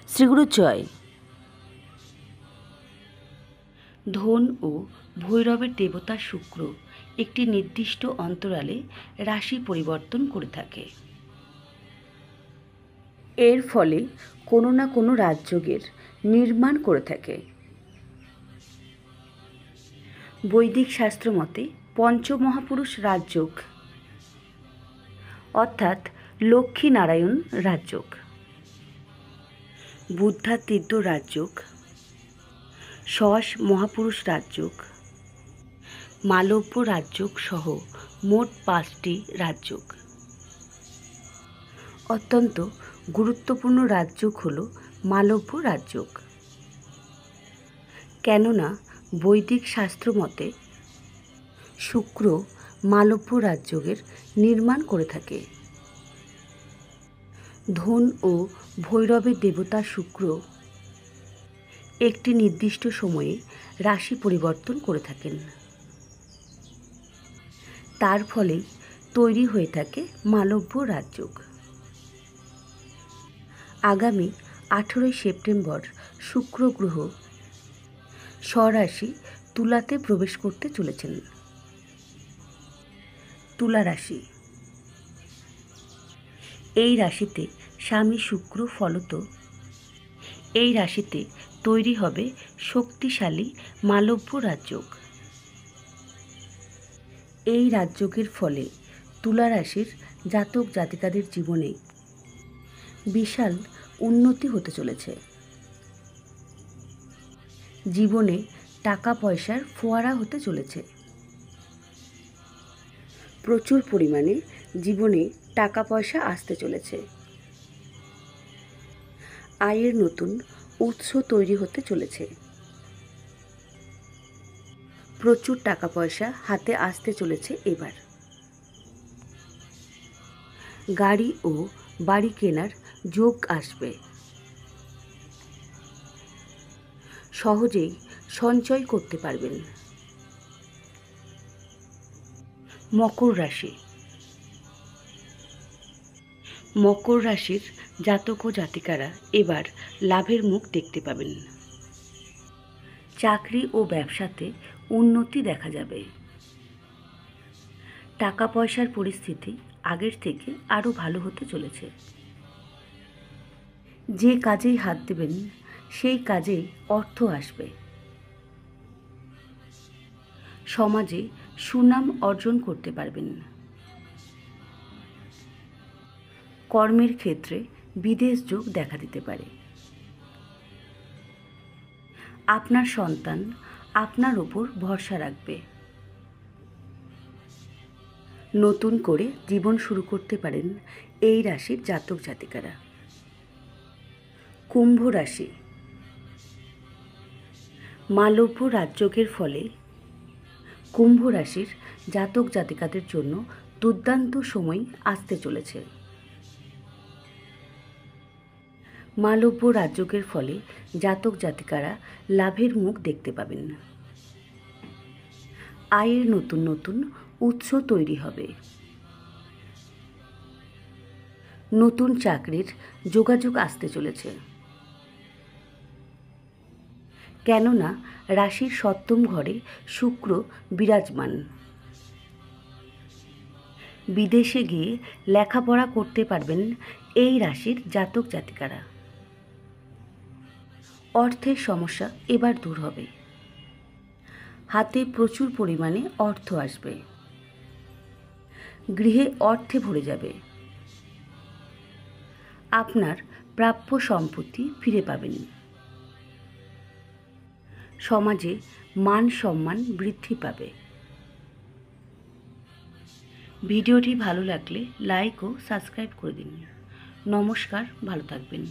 শ্রীগুরু জয়। ধন ও ভৈরবের দেবতা শুক্র একটি নির্দিষ্ট অন্তরালে রাশি পরিবর্তন করে থাকে। এর ফলে কোনো না কোনো রাজযোগের নির্মাণ করে থাকে। বৈদিক শাস্ত্র মতে পঞ্চমহাপুরুষ রাজযোগ অর্থাৎ লক্ষ্মীনারায়ণ রাজযোগ, বুদ্ধাতীর্থ রাজযোগ, ষষ্ঠ মহাপুরুষ রাজযোগ, মালব্য রাজযোগ সহ মোট 5টি রাজযোগ। অত্যন্ত গুরুত্বপূর্ণ রাজযোগ হল মালব্য রাজযোগ, কেননা বৈদিক শাস্ত্র মতে শুক্র মালব্য রাজযোগের নির্মাণ করে থাকে। ধন ও ভৈরবের দেবতা শুক্র একটি নির্দিষ্ট সময়ে রাশি পরিবর্তন করে থাকেন। তার ফলেই তৈরি হয়ে থাকে মালব্য রাজযোগ। আগামী 18 সেপ্টেম্বর শুক্র গ্রহ স্বরাশি তুলাতে প্রবেশ করতে চলেছেন। তুলা রাশি, এই রাশিতে স্বামী শুক্র, ফলত এই রাশিতে তৈরি হবে শক্তিশালী মালব্য রাজযোগ। এই রাজযোগের ফলে তুলা রাশির জাতক জাতিকাদের জীবনে বিশাল উন্নতি হতে চলেছে। জীবনে টাকা পয়সার ফোয়ারা হতে চলেছে। প্রচুর পরিমাণে জীবনে টাকা পয়সা আসতে চলেছে। আয়ের নতুন উৎস তৈরি হতে চলেছে। প্রচুর টাকা পয়সা হাতে আসতে চলেছে। এবার গাড়ি ও বাড়ি কেনার যোগ আসবে। সহজেই সঞ্চয় করতে পারবেন। মকর রাশি, মকর রাশির জাতক ও জাতিকারা এবার লাভের মুখ দেখতে পাবেন। চাকরি ও ব্যবসাতে উন্নতি দেখা যাবে। টাকা পয়সার পরিস্থিতি আগের থেকে আরও ভালো হতে চলেছে। যে কাজেই হাত দেবেন সেই কাজেই অর্থ আসবে। সমাজে সুনাম অর্জন করতে পারবেন। কর্মের ক্ষেত্রে বিদেশ যোগ দেখা দিতে পারে। আপনার সন্তান আপনার ওপর ভরসা রাখবে। নতুন করে জীবন শুরু করতে পারেন এই রাশির জাতক জাতিকারা। কুম্ভ রাশি, মালব্য রাজযোগের ফলে কুম্ভ রাশির জাতক জাতিকাদের জন্য দুর্দান্ত সময় আসতে চলেছে। মালব্য রাজযোগের ফলে জাতক জাতিকারা লাভের মুখ দেখতে পাবেন। আয়ের নতুন নতুন উৎস তৈরি হবে। নতুন চাকরির যোগাযোগ আসতে চলেছে, কেননা রাশির 7ম ঘরে শুক্র বিরাজমান। বিদেশে গিয়ে লেখাপড়া করতে পারবেন এই রাশির জাতক জাতিকারা। অর্থের সমস্যা এবার দূর হবে। হাতে প্রচুর পরিমাণে অর্থ আসবে। গৃহে অর্থে ভরে যাবে। আপনার প্রাপ্য সম্পত্তি ফিরে পাবেন। সমাজে মান সম্মান বৃদ্ধি পাবে। ভিডিওটি ভালো লাগলে লাইক ও সাবস্ক্রাইব করে দিন। নমস্কার, ভালো থাকবেন।